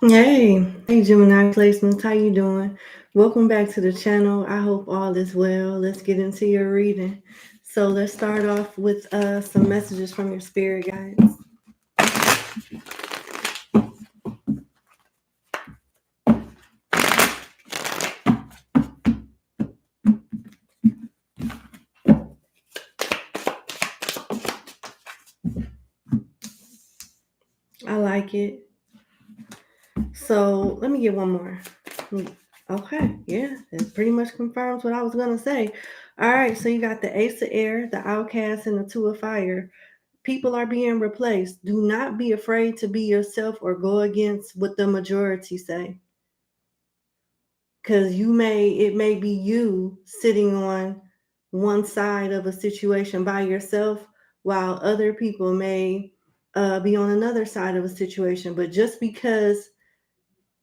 Hey Gemini placements, how you doing? Welcome back to the channel. I hope all is well. Let's get into your reading. So let's start off with some messages from your spirit guides. I like it. So let me get one more. Okay, yeah, it pretty much confirms what I was gonna say. All right, so you got the Ace of Air, the Outcast, and the Two of Fire. People are being replaced. Do not be afraid to be yourself or go against what the majority say. Because it may be you sitting on one side of a situation by yourself, while other people may be on another side of a situation. But just because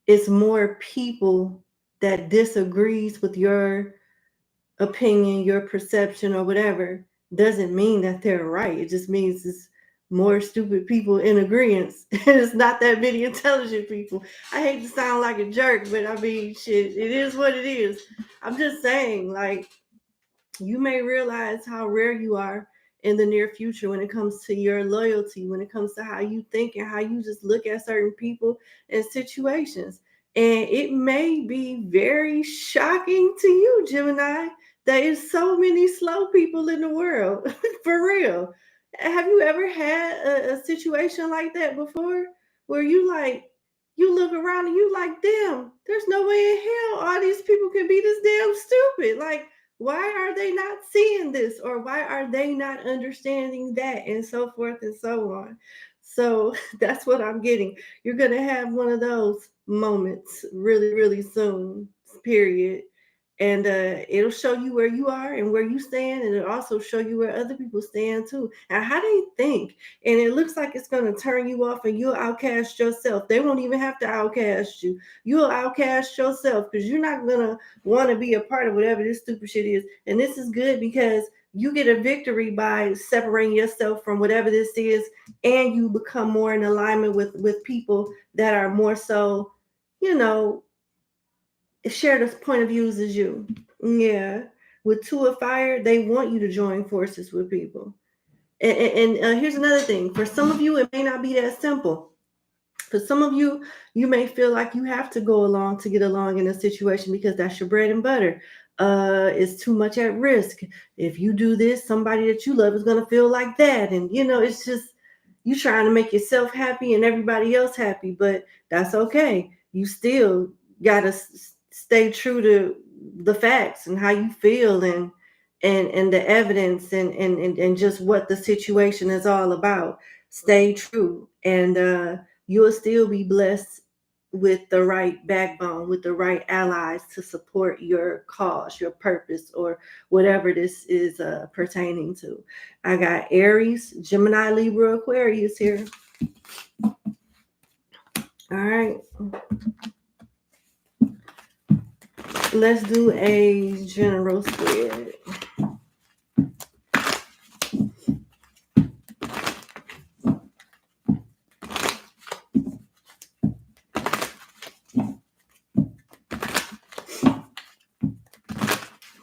it's more people that disagrees with your opinion, your perception, or whatever, doesn't mean that they're right. It just means it's more stupid people in agreement. It's not that many intelligent people. I hate to sound like a jerk, but I mean, shit, it is what it is. I'm just saying, like, you may realize how rare you are in the near future when it comes to your loyalty, when it comes to how you think and how you just look at certain people and situations. And it may be very shocking to you, Gemini, there is so many slow people in the world. For real. Have you ever had a situation like that before where you look around and you like, damn, there's no way in hell all these people can be this damn stupid. Like, why are they not seeing this, or why are they not understanding that, and so forth and so on. So that's what I'm getting. You're going to have one of those moments really, really soon, period. And it'll show you where you are and where you stand, and it'll also show you where other people stand too, and how they think. And it looks like it's going to turn you off, and you'll outcast yourself. They won't even have to outcast you. You'll outcast yourself, because you're not going to want to be a part of whatever this stupid shit is. And this is good because you get a victory by separating yourself from whatever this is, and you become more in alignment with people that are more so, you know, share the point of views as you. Yeah. With Two of Fire, they want you to join forces with people. And here's another thing. For some of you, it may not be that simple. For some of you, you may feel like you have to go along to get along in a situation because that's your bread and butter. It's too much at risk. If you do this, somebody that you love is going to feel like that. And, it's just you trying to make yourself happy and everybody else happy, but that's okay. You still got to stay true to the facts and how you feel, and the evidence, and just what the situation is all about. Stay true, and you'll still be blessed with the right backbone, with the right allies to support your cause, your purpose, or whatever this is pertaining to. I got Aries, Gemini, Libra, Aquarius here. All right. Let's do a general spread.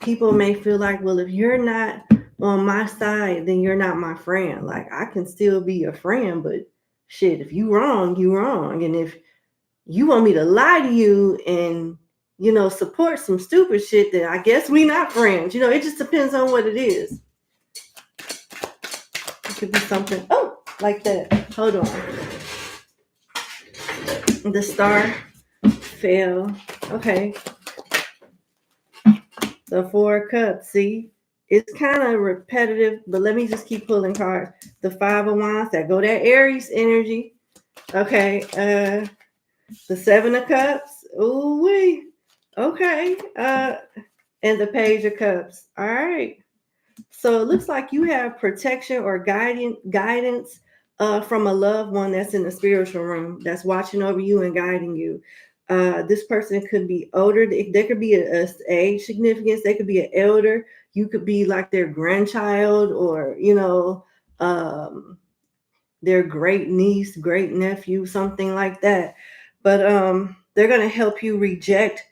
People may feel like, well, if you're not on my side, then you're not my friend. Like, I can still be your friend, but shit, if you wrong, you wrong. And if you want me to lie to you and, support some stupid shit, then I guess we not friends. It just depends on what it is. It could be something, like that. Hold on. The star fell. Okay. The Four of Cups, see? It's kind of repetitive, but let me just keep pulling cards. The Five of Wands, that go that Aries energy. Okay. The Seven of Cups. Ooh wee. Okay. And the Page of Cups. All right. So it looks like you have protection or guidance from a loved one that's in the spiritual realm, that's watching over you and guiding you. This person could be older. There could be a age significance. They could be an elder. You could be like their grandchild, or um, their great niece, great nephew, something like that. But they're going to help you reject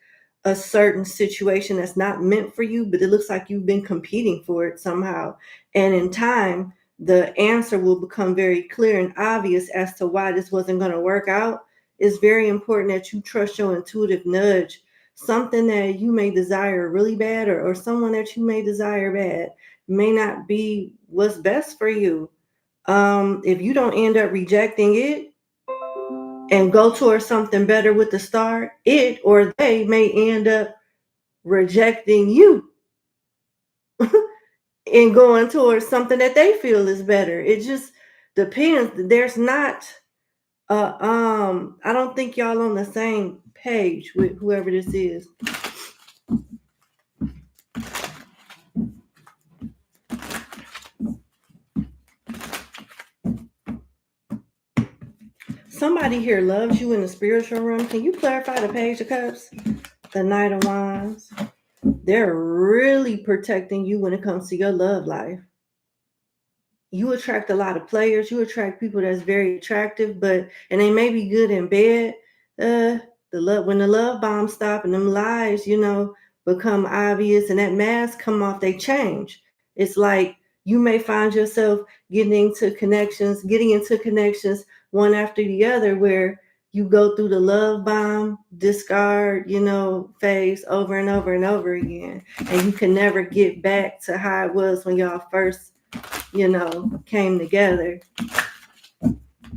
a certain situation that's not meant for you, but it looks like you've been competing for it somehow. And in time, the answer will become very clear and obvious as to why this wasn't going to work out. It's very important that you trust your intuitive nudge. Something that you may desire really bad, or someone that you may desire bad, may not be what's best for you. If you don't end up rejecting it and go towards something better with the star, it or they may end up rejecting you and going towards something that they feel is better. It just depends. There's not I don't think y'all on the same page with whoever this is. Somebody here loves you in the spiritual realm. Can you clarify the Page of Cups? The Knight of Wands. They're really protecting you when it comes to your love life. You attract a lot of players. You attract people that's very attractive, and they may be good in bed. When the love bombs stop and them lies, become obvious and that mask come off, they change. It's like you may find yourself getting into connections one after the other, where you go through the love bomb, discard, phase over and over and over again. And you can never get back to how it was when y'all first, came together.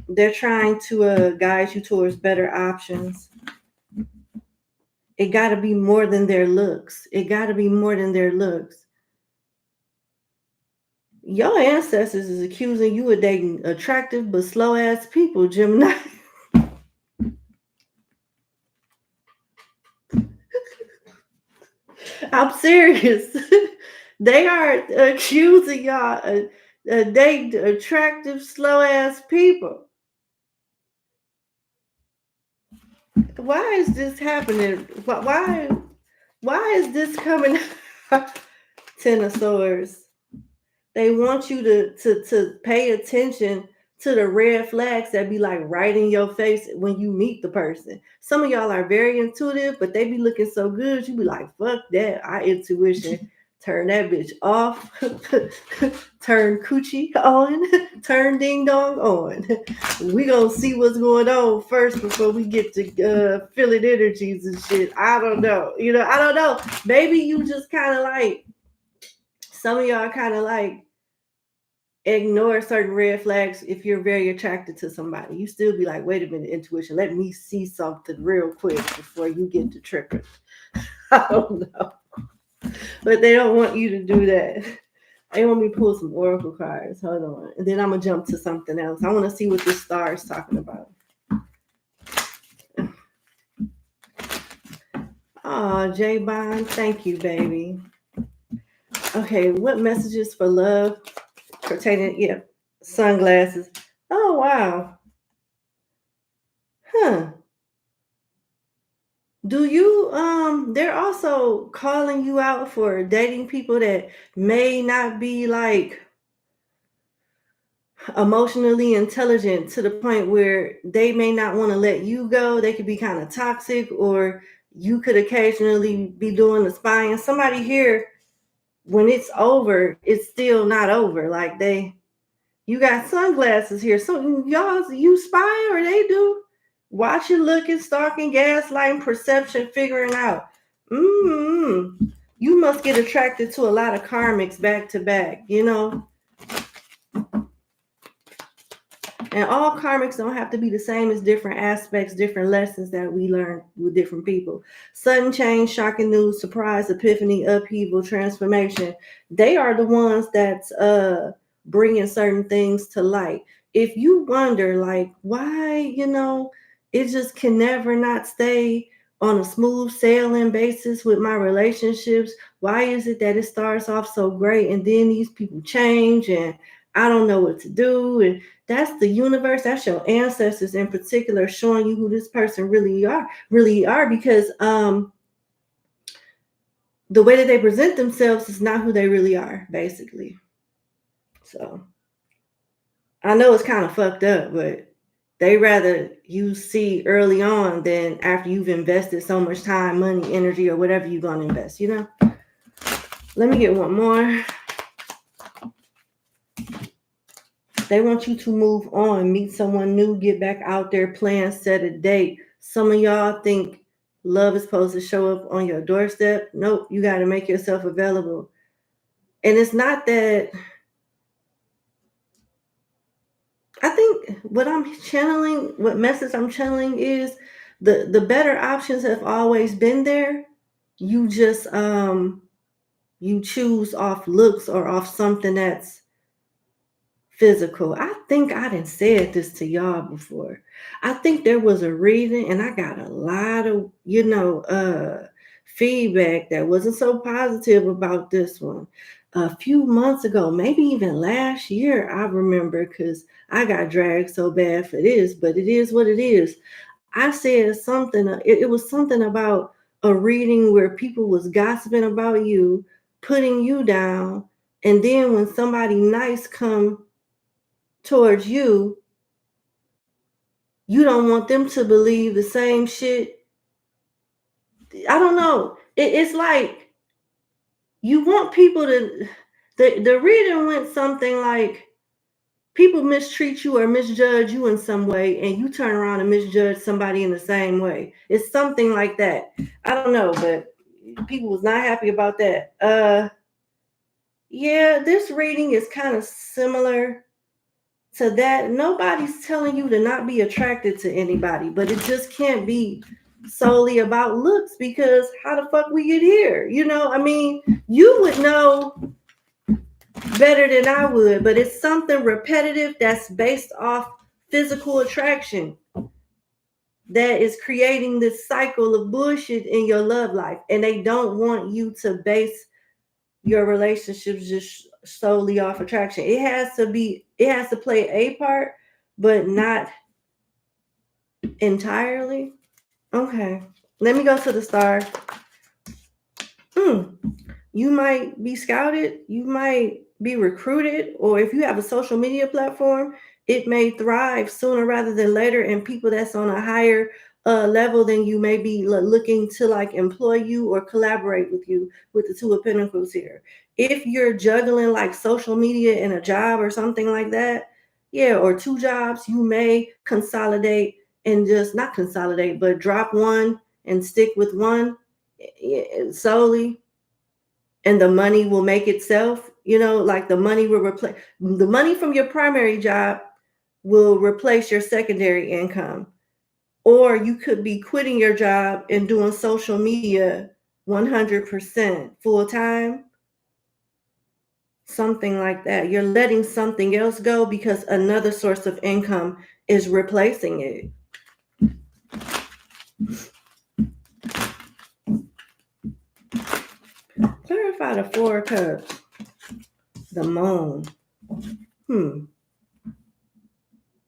They're trying to guide you towards better options. It got to be more than their looks. Your ancestors is accusing you of dating attractive but slow ass people, Gemini. I'm serious. They are accusing y'all of dating attractive, slow ass people. Why is this happening? Why is this coming? Ten of Swords. They want you to pay attention to the red flags that be like right in your face when you meet the person. Some of y'all are very intuitive, but they be looking so good, you be like, fuck that. Our intuition. Turn that bitch off. Turn coochie on. Turn ding dong on. We gonna see what's going on first before we get to feeling energies and shit. I don't know. I don't know. Maybe you just kind of like, some of y'all kind of like ignore certain red flags. If you're very attracted to somebody, you still be like, wait a minute, intuition, let me see something real quick before you get to tripping. I don't know. But they don't want you to do that. They want me to pull some oracle cards. Hold on. And then I'm going to jump to something else. I want to see what this star is talking about. Oh, J Bond, thank you, baby. Okay, what messages for love pertaining? Sunglasses. Oh, wow. Huh. Do you they're also calling you out for dating people that may not be like emotionally intelligent to the point where they may not want to let you go. They could be kind of toxic, or you could occasionally be doing the spying. Somebody here, when it's over, it's still not over. Like you got sunglasses here. So y'all, you spy or they do? Watching, looking, stalking, gaslighting, perception, figuring out. You must get attracted to a lot of karmics back to back, And all karmics don't have to be the same. As different aspects, different lessons that we learn with different people. Sudden change, shocking news, surprise, epiphany, upheaval, transformation. They are the ones that's bringing certain things to light. If you wonder, like, why, it just can never not stay on a smooth sailing basis with my relationships. Why is it that it starts off so great and then these people change and I don't know what to do? And that's the universe. That's your ancestors in particular showing you who this person really are, because the way that they present themselves is not who they really are, basically. So I know it's kind of fucked up, but they rather you see early on than after you've invested so much time, money, energy, or whatever you're going to invest, you know? Let me get one more. They want you to move on, meet someone new, get back out there, plan, set a date. Some of y'all think love is supposed to show up on your doorstep. Nope, you got to make yourself available. And it's not that. I think what I'm channeling, what message I'm channeling is the better options have always been there. You just you choose off looks or off something that's physical. I think I done said this to y'all before. I think there was a reading and I got a lot of, feedback that wasn't so positive about this one. A few months ago, maybe even last year, I remember because I got dragged so bad for this, but it is what it is. I said something, it was something about a reading where people was gossiping about you, putting you down, and then when somebody nice come towards you, you don't want them to believe the same shit. I don't know. It's like you want people to. The reading went something like people mistreat you or misjudge you in some way, and you turn around and misjudge somebody in the same way. It's something like that. I don't know, but people was not happy about that. Yeah, this reading is kind of similar to that. Nobody's telling you to not be attracted to anybody, but it just can't be solely about looks because how the fuck we get here? You know, I mean, you would know better than I would, but it's something repetitive that's based off physical attraction that is creating this cycle of bullshit in your love life. And they don't want you to base your relationships just solely off attraction. It has to play a part, but not entirely. Okay. Let me go to the star. You might be scouted, you might be recruited, or if you have a social media platform, it may thrive sooner rather than later, and people that's on a higher level than you may be looking to like employ you or collaborate with you with the Two of Pentacles here. If you're juggling like social media and a job or something like that, yeah, or two jobs, you may consolidate and just not consolidate, but drop one and stick with one solely, and the money will make itself, like the money will replace the money from your primary job will replace your secondary income. Or you could be quitting your job and doing social media 100% full time, something like that. You're letting something else go because another source of income is replacing it. Clarify the Four of Cups. The moon.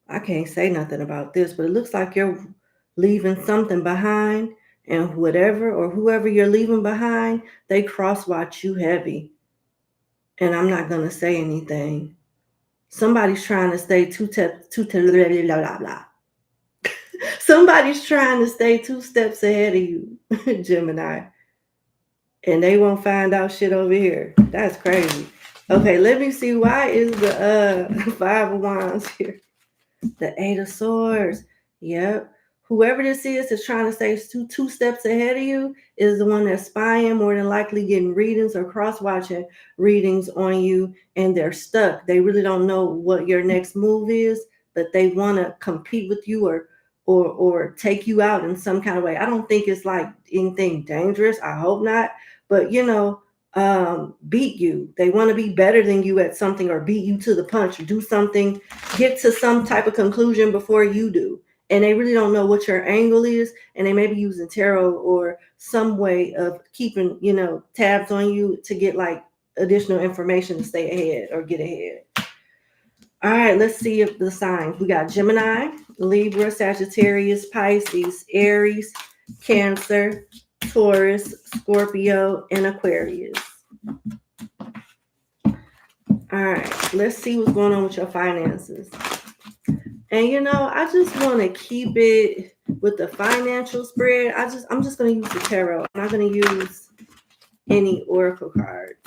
I can't say nothing about this, but it looks like you're leaving something behind, and whatever or whoever you're leaving behind, they cross-watch you heavy. And I'm not gonna say anything. Somebody's trying to stay blah, blah, blah. Somebody's trying to stay 2 steps ahead of you, Gemini. And they won't find out shit over here. That's crazy. Okay, let me see. Why is the Five of Wands here? The Eight of Swords. Yep. Whoever this is trying to stay two steps ahead of you is the one that's spying, more than likely getting readings or cross-watching readings on you, and they're stuck. They really don't know what your next move is, but they want to compete with you or take you out in some kind of way. I don't think it's like anything dangerous. I hope not. But beat you. They want to be better than you at something, or beat you to the punch, or do something, get to some type of conclusion before you do. And they really don't know what your angle is, and they may be using tarot or some way of keeping, tabs on you to get like additional information to stay ahead or get ahead. All right, let's see if the signs. We got Gemini, Libra, Sagittarius, Pisces, Aries, Cancer, Taurus, Scorpio, and Aquarius. All right, let's see what's going on with your finances. And I just want to keep it with the financial spread. I'm just going to use the tarot. I'm not going to use any oracle cards.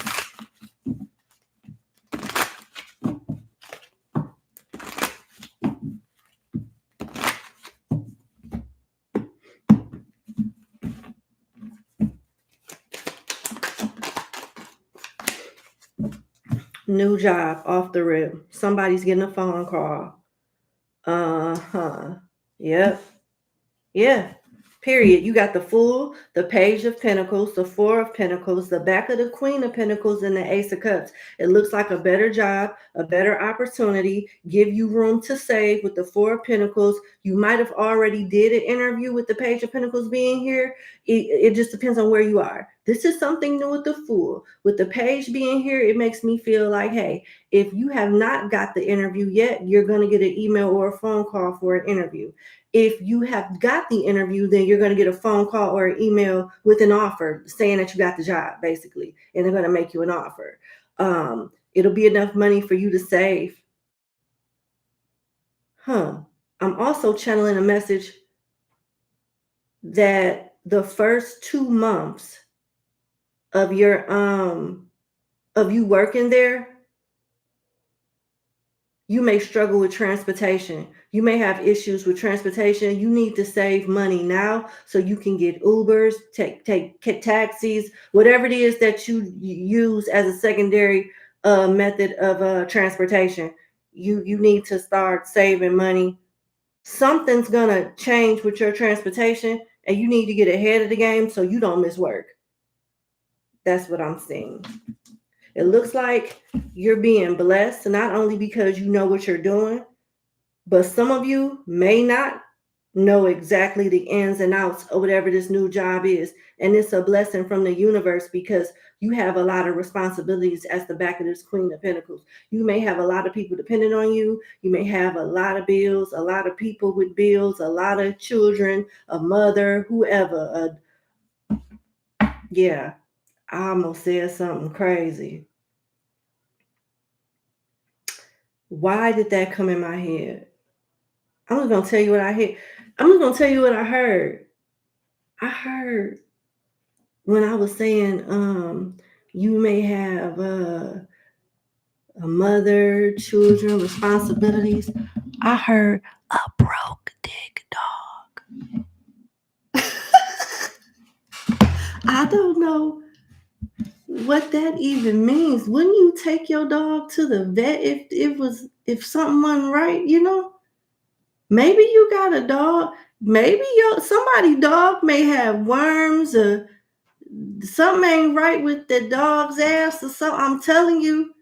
New job off the rip. Somebody's getting a phone call. Yep. Yeah. Period. You got the Fool, the Page of Pentacles, the Four of Pentacles, the back of the Queen of Pentacles, and the Ace of Cups. It looks like a better job, a better opportunity, give you room to save with the Four of Pentacles. You might have already did an interview with the Page of Pentacles being here. It just depends on where you are. This is something new with the Fool. With the Page being here, it makes me feel like, hey, if you have not got the interview yet, you're going to get an email or a phone call for an interview. If you have got the interview, then you're going to get a phone call or an email with an offer saying that you got the job, basically, and they're going to make you an offer. It'll be enough money for you to save. I'm also channeling a message that the first 2 months of your of you working there, you may struggle with transportation. You may have issues with transportation. You need to save money now so you can get Ubers, take taxis, whatever it is that you use as a secondary method of transportation. You need to start saving money. Something's gonna change with your transportation, and you need to get ahead of the game so you don't miss work. That's what I'm seeing. It looks like you're being blessed, not only because you know what you're doing, but some of you may not know exactly the ins and outs of whatever this new job is. And it's a blessing from the universe because you have a lot of responsibilities as the back of this Queen of Pentacles. You may have a lot of people depending on you. You may have a lot of bills, a lot of people with bills, a lot of children, a mother, whoever. Yeah, I almost said something crazy. Why did that come in my head? I'm just gonna tell you what I heard. I'm just gonna tell you what I heard. I heard when I was saying, you may have a mother, children, responsibilities. I heard a broke dick dog. I don't know what that even means. Wouldn't you take your dog to the vet if something wasn't right? Maybe you got a dog. Maybe somebody's dog may have worms or something ain't right with the dog's ass or something. I'm telling you,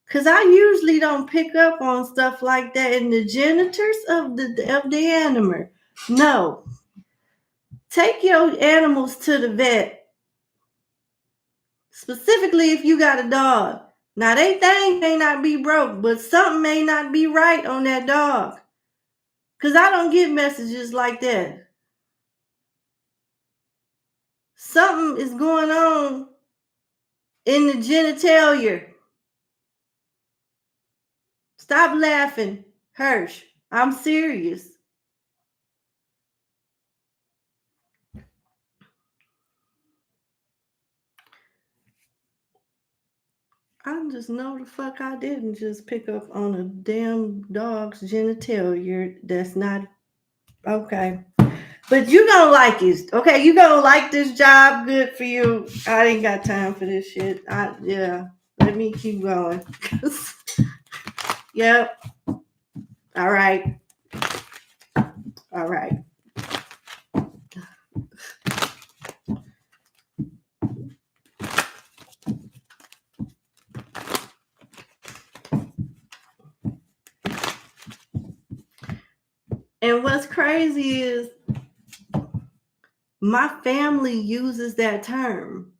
because I usually don't pick up on stuff like that in the genitals of the animal. No. Take your animals to the vet. Specifically if you got a dog. Now, they thing may not be broke, but something may not be right on that dog. Because I don't get messages like that. Something is going on in the genitalia. Stop laughing, Hirsch. I'm serious. I just know the fuck I didn't just pick up on a damn dog's genitalia. That's not okay. But you gonna like it, okay? You gonna like this job. Good for you. I ain't got time for this shit. Yeah. Let me keep going. Yep. All right. All right. And what's crazy is my family uses that term,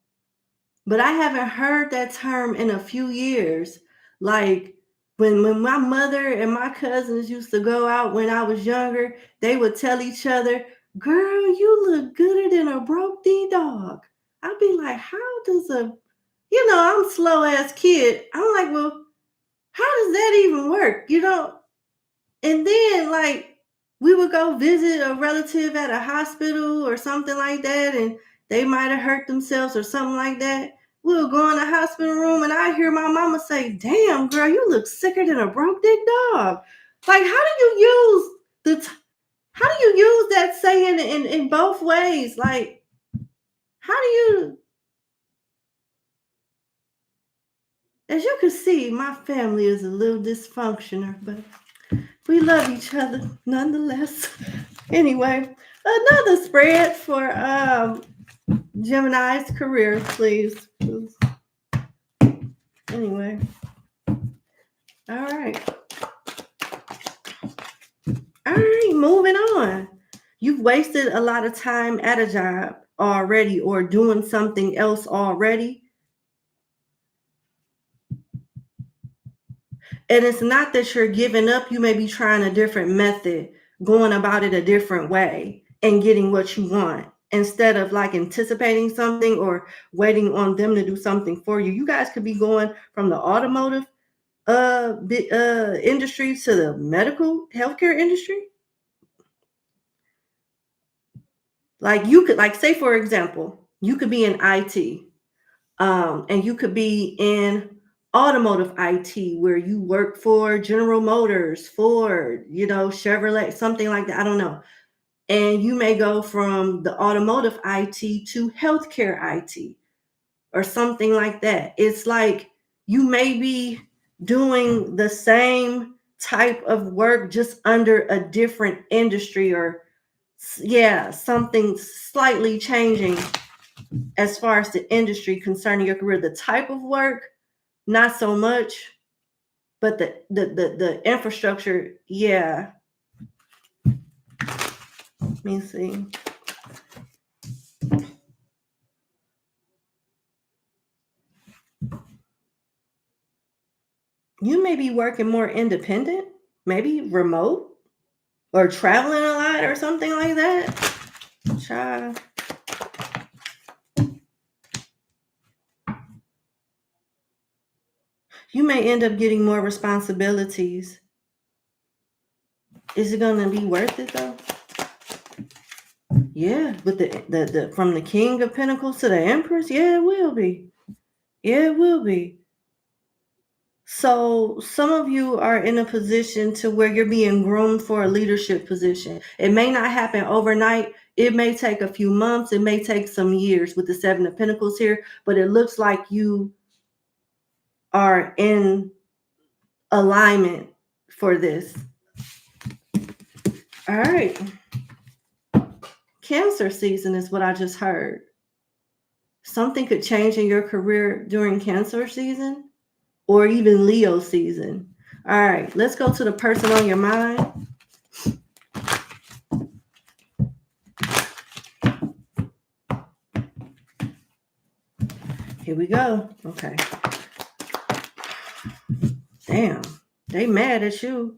but I haven't heard that term in a few years. Like when my mother and my cousins used to go out when I was younger, they would tell each other, "Girl, you look gooder than a broke D dog." I'd be like, how does I'm slow ass kid. I'm like, well, how does that even work? And then, like, we would go visit a relative at a hospital or something like that, and they might have hurt themselves or something like that. We would go in the hospital room, and I hear my mama say, "Damn, girl, you look sicker than a broke dick dog." Like, how do you how do you use that saying in both ways? Like, how do you, as you can see, my family is a little dysfunctional, but we love each other nonetheless. Anyway, another spread for Gemini's career, please. Anyway, all right. All right, moving on. You've wasted a lot of time at a job already or doing something else already. And it's not that you're giving up. You may be trying a different method, going about it a different way, and getting what you want instead of like anticipating something or waiting on them to do something for you. You guys could be going from the automotive industry to the medical healthcare industry. Like, you could, like, say for example, you could be in IT, and you could be in automotive IT where you work for General Motors, Ford, Chevrolet, something like that. I don't know. And you may go from the automotive IT to healthcare IT or something like that. It's like you may be doing the same type of work just under a different industry, or something slightly changing as far as the industry concerning your career. The type of work, not so much, but the infrastructure, yeah. Let me see. You may be working more independent, maybe remote, or traveling a lot or something like that. Child. You may end up getting more responsibilities. Is it going to be worth it though? Yeah, with the from the King of Pentacles to the Empress, yeah, it will be. Yeah, it will be. So some of you are in a position to where you're being groomed for a leadership position. It may not happen overnight. It may take a few months. It may take some years with the Seven of Pentacles here, but it looks like you are in alignment for this. All right. Cancer season is what I just heard. Something could change in your career during Cancer season or even Leo season. All right, let's go to the person on your mind. Here we go. Okay. Damn, they mad at you.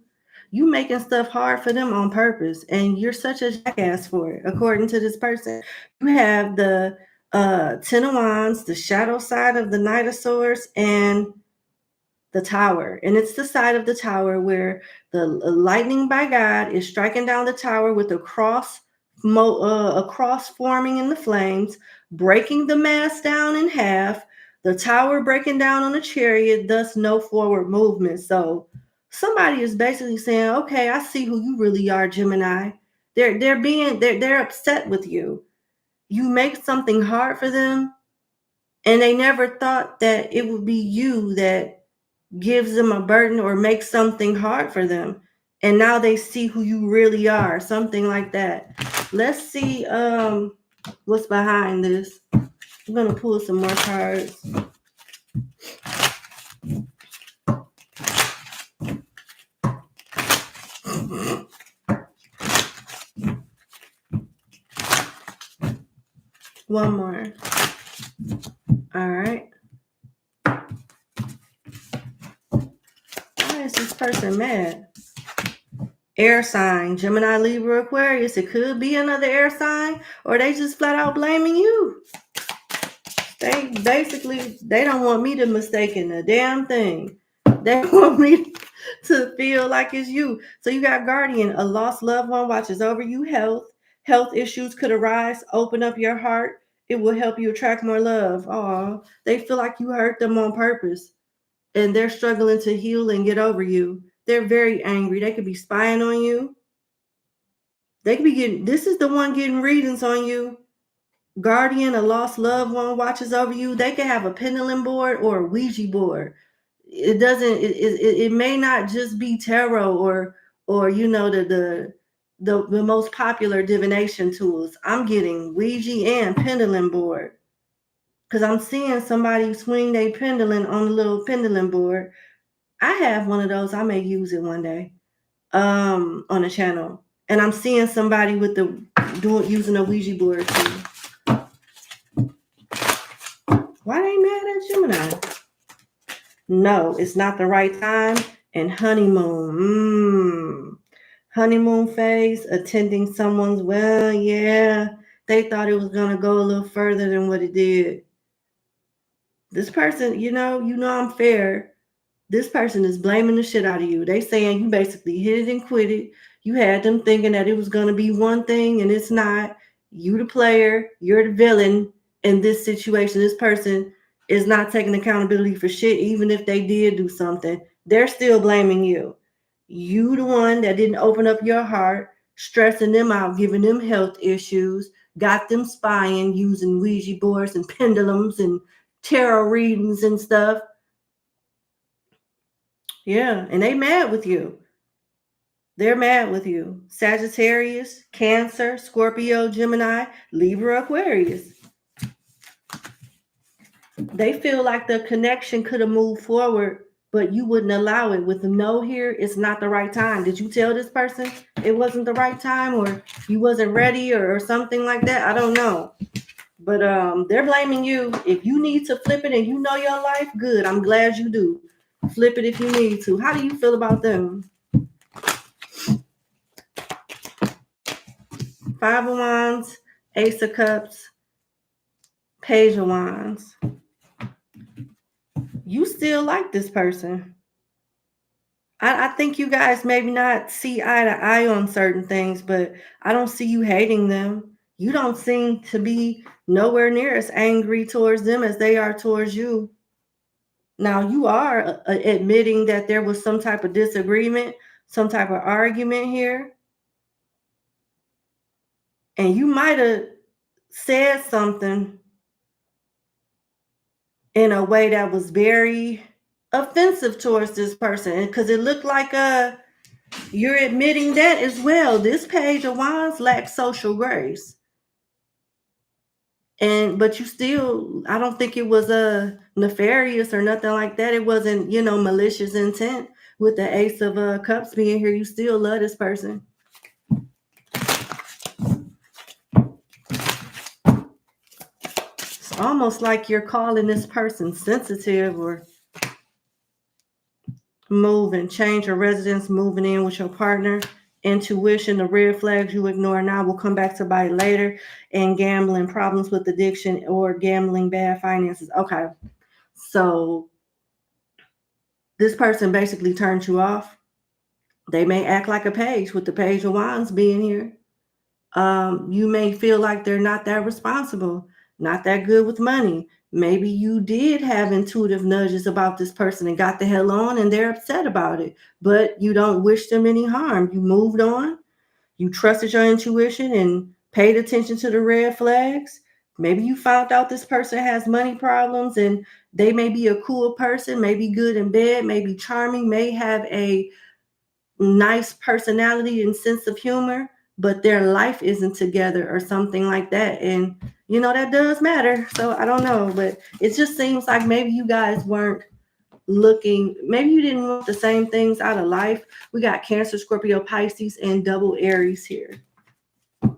You making stuff hard for them on purpose, and you're such a jackass for it, according to this person. You have the Ten of Wands, the shadow side of the Knight of Swords, and the Tower. And it's the side of the Tower where the lightning by God is striking down the tower with a cross forming in the flames, breaking the mast down in half, the tower breaking down on a chariot, thus no forward movement. So somebody is basically saying, okay, I see who you really are, Gemini. They're upset with you. You make something hard for them, and they never thought that it would be you that gives them a burden or makes something hard for them. And now they see who you really are, something like that. Let's see what's behind this. I'm going to pull some more cards. One more. All right. Why is this person mad? Air sign, Gemini, Libra, Aquarius. It could be another air sign, or they just flat out blaming you. They don't want me to mistake a damn thing. They want me to feel like it's you. So you got guardian, a lost loved one watches over you, health issues could arise. Open up your heart. It will help you attract more love. Oh, they feel like you hurt them on purpose and they're struggling to heal and get over you. They're very angry. They could be spying on you. They could be getting, this is the one getting readings on you. Guardian, a lost loved one watches over you. They can have a pendulum board or a Ouija board. It doesn't, it may not just be tarot or you know, the most popular divination tools. I'm getting Ouija and pendulum board because I'm seeing somebody swing their pendulum on a little pendulum board. I have one of those. I may use it one day on the channel. And I'm seeing somebody with using a Ouija board too. Why they mad at Gemini? No, it's not the right time. And honeymoon. Honeymoon phase, attending someone's, well, yeah, they thought it was going to go a little further than what it did. This person, you know I'm fair. This person is blaming the shit out of you. They saying you basically hit it and quit it. You had them thinking that it was going to be one thing and it's not. You the player, you're the villain in this situation. This person is not taking accountability for shit, even if they did do something. They're still blaming you. You the one that didn't open up your heart, stressing them out, giving them health issues, got them spying, using Ouija boards and pendulums and tarot readings and stuff. Yeah, and they mad with you. They're mad with you. Sagittarius, Cancer, Scorpio, Gemini, Libra, Aquarius. They feel like the connection could have moved forward, but you wouldn't allow it. With the no here, it's not the right time. Did you tell this person it wasn't the right time, or you wasn't ready, or something like that? I don't know. But they're blaming you. If you need to flip it and you know your life, good. I'm glad you do. Flip it if you need to. How do you feel about them? Five of Wands, Ace of Cups, Page of Wands. You still like this person. I think you guys maybe not see eye to eye on certain things, but I don't see you hating them. You don't seem to be nowhere near as angry towards them as they are towards you. Now, you are admitting that there was some type of disagreement, some type of argument here. And you might have said something in a way that was very offensive towards this person, because it looked like you're admitting that as well. This Page of Wands lacks social grace. But you still, I don't think it was nefarious or nothing like that. It wasn't, malicious intent. With the Ace of Cups being here, you still love this person. It's almost like you're calling this person sensitive, or moving, change your residence, moving in with your partner. Intuition, the red flags you ignore now will come back to bite later. And gambling, problems with addiction or gambling, bad finances. Okay, so this person basically turned you off. They may act like a page, with the Page of Wands being here. You may feel like they're not that responsible, not that good with money. Maybe you did have intuitive nudges about this person and got the hell on, and they're upset about it, but you don't wish them any harm. You moved on. You trusted your intuition and paid attention to the red flags. Maybe you found out this person has money problems, and they may be a cool person, may be good in bed, may be charming, may have a nice personality and sense of humor, but their life isn't together or something like that. And that does matter. So I don't know, but it just seems like maybe you guys weren't looking, maybe you didn't want the same things out of life. We got Cancer, Scorpio, Pisces, and double Aries here. All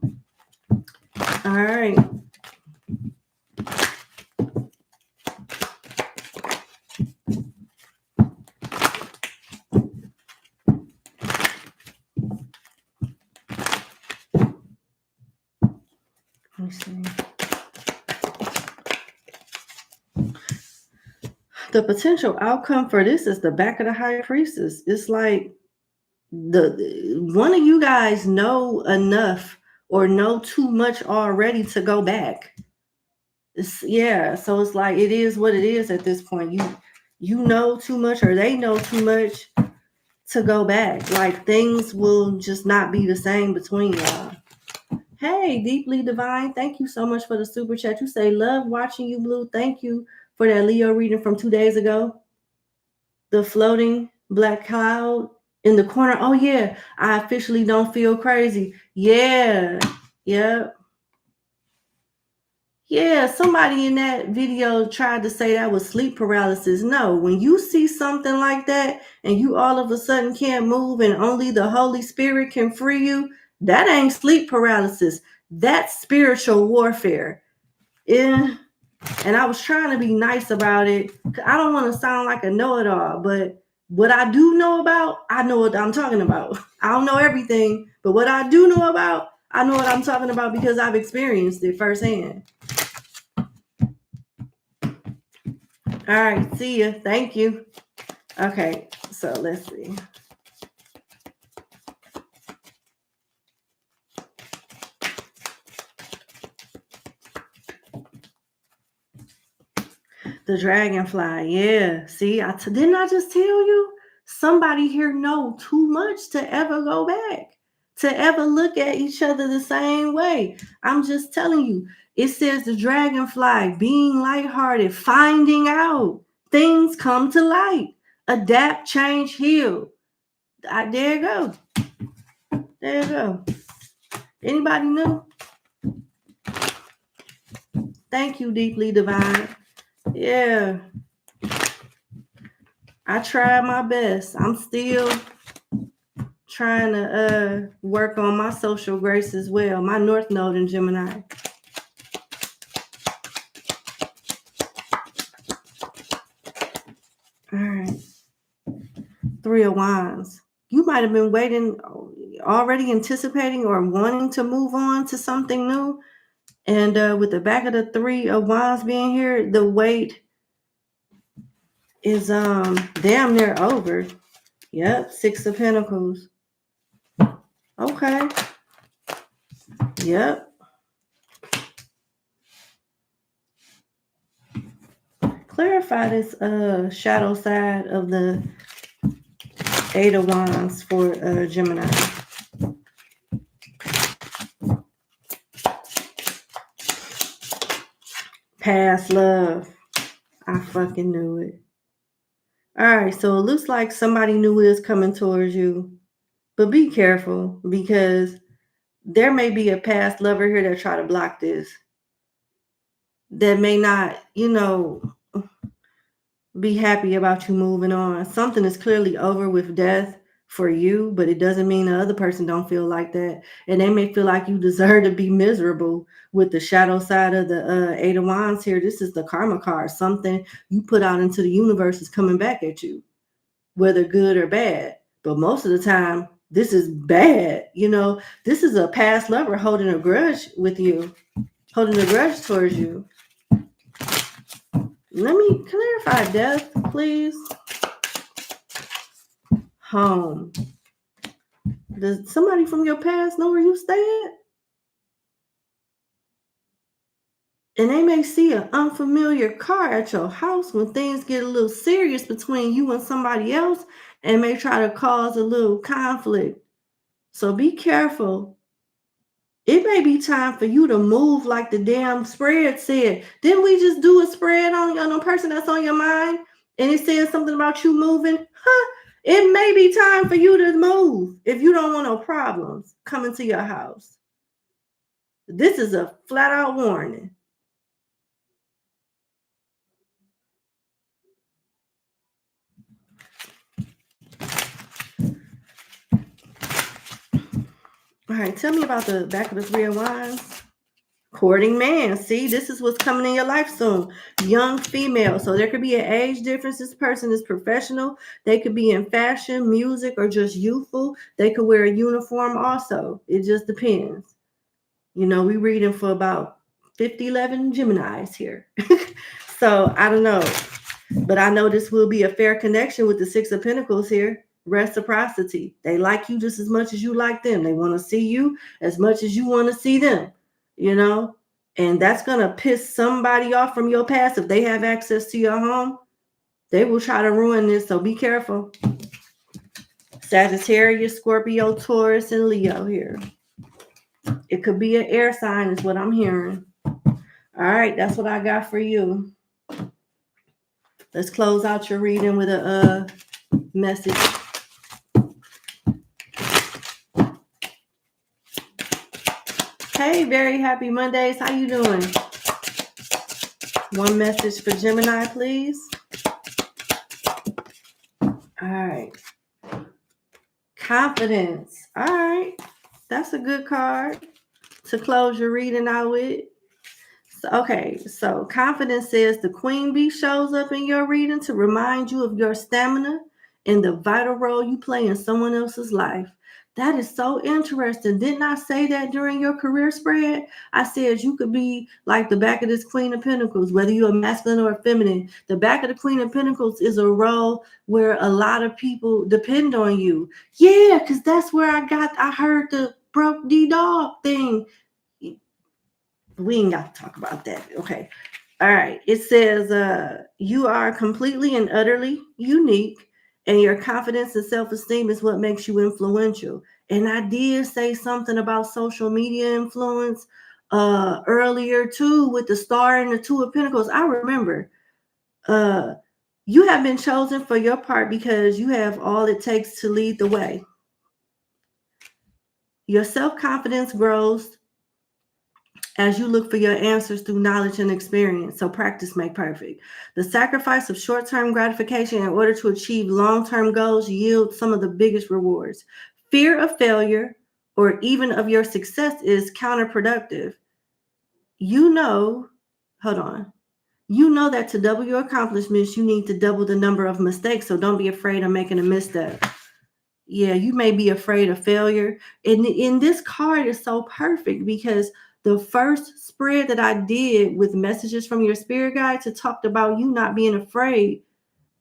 right. Let me see. The potential outcome for this is the back of the high priestess. It's like one of you guys know enough or know too much already to go back. Yeah, so it's like it is what it is at this point. You know too much or they know too much to go back. Like things will just not be the same between y'all. Hey, Deeply Divine, thank you so much for the super chat. You say, love watching you, Blue. Thank you for that Leo reading from 2 days ago. The floating black cloud in the corner. Oh, yeah, I officially don't feel crazy. Yeah, yep. Yeah, somebody in that video tried to say that was sleep paralysis. No, when you see something like that and you all of a sudden can't move and only the Holy Spirit can free you, that ain't sleep paralysis. That's spiritual warfare. Yeah. And I was trying to be nice about it. I don't want to sound like a know-it-all, but what I do know about, I know what I'm talking about. I don't know everything, but what I do know about, I know what I'm talking about because I've experienced it firsthand. All right, see you. Thank you. Okay, so let's see. The dragonfly, yeah. See, didn't I just tell you? Somebody here know too much to ever go back, to ever look at each other the same way. I'm just telling you. It says the dragonfly, being lighthearted, finding out. Things come to light. Adapt, change, heal. There you go. There you go. Anybody new? Thank you, Deeply Divine. Yeah. I tried my best. I'm still trying to work on my social grace as well. My North Node in Gemini. All right. 3 of Wands. You might have been waiting, already anticipating or wanting to move on to something new. And with the back of the 3 of Wands being here, the wait is damn near over. Yep, 6 of Pentacles. Okay. Yep. Clarify this shadow side of the 8 of Wands for Gemini. Past love. I fucking knew it. All right, so it looks like somebody new is coming towards you. But be careful because there may be a past lover here that try to block this. That may not, be happy about you moving on. Something is clearly over with death for you, but it doesn't mean the other person don't feel like that. And they may feel like you deserve to be miserable with the shadow side of the 8 of Wands here. This is the karma card. Something you put out into the universe is coming back at you, whether good or bad. But most of the time, this is bad. This is a past lover holding a grudge with you, holding a grudge towards you. Let me clarify death, please. Home. Does somebody from your past know where you stay at? And they may see an unfamiliar car at your house when things get a little serious between you and somebody else and may try to cause a little conflict. So be careful. It may be time for you to move like the damn spread said. Didn't we just do a spread on a person that's on your mind? And it said something about you moving? It may be time for you to move if you don't want no problems coming to your house. This is a flat out warning. All right, tell me about the back of the 3 of Wands. Courting man. See, this is what's coming in your life soon. Young female. So there could be an age difference. This person is professional. They could be in fashion, music, or just youthful. They could wear a uniform also. It just depends. We reading for about 50, 11 Geminis here. So I don't know. But I know this will be a fair connection with the Six of Pentacles here. Reciprocity. They like you just as much as you like them. They want to see you as much as you want to see them, you know? And that's going to piss somebody off from your past. If they have access to your home, they will try to ruin this. So be careful. Sagittarius, Scorpio, Taurus, and Leo here. It could be an air sign is what I'm hearing. All right, that's what I got for you. Let's close out your reading with a message. Hey, very happy Mondays. How you doing? One message for Gemini, please. All right. Confidence. All right. That's a good card to close your reading out with. So confidence says the queen bee shows up in your reading to remind you of your stamina and the vital role you play in someone else's life. That is so interesting. Didn't I say that during your career spread? I said you could be like the back of this Queen of Pentacles, whether you're masculine or feminine. The back of the Queen of Pentacles is a role where a lot of people depend on you. Yeah, because that's where I heard the broke D-dog thing. We ain't got to talk about that. Okay. All right. It says, you are completely and utterly unique, and your confidence and self-esteem is what makes you influential. And I did say something about social media influence earlier too, with the Star and the Two of Pentacles. I remember you have been chosen for your part because you have all it takes to lead the way. Your self-confidence grows as you look for your answers through knowledge and experience. So practice make perfect. The sacrifice of short-term gratification in order to achieve long-term goals yields some of the biggest rewards. Fear of failure or even of your success is counterproductive. You know that to double your accomplishments, you need to double the number of mistakes. So don't be afraid of making a misstep. Yeah, you may be afraid of failure. And this card is so perfect because the first spread that I did with messages from your spirit guides, it talked about you not being afraid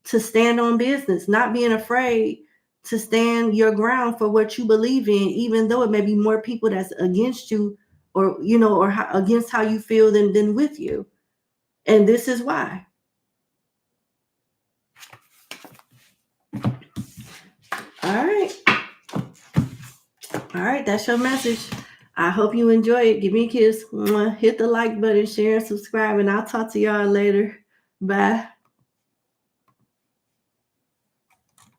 to stand on business, not being afraid to stand your ground for what you believe in, even though it may be more people that's against you or, against how you feel than with you. And this is why. All right, that's your message. I hope you enjoy it. Give me a kiss. Hit the like button, share, and subscribe, and I'll talk to y'all later. Bye.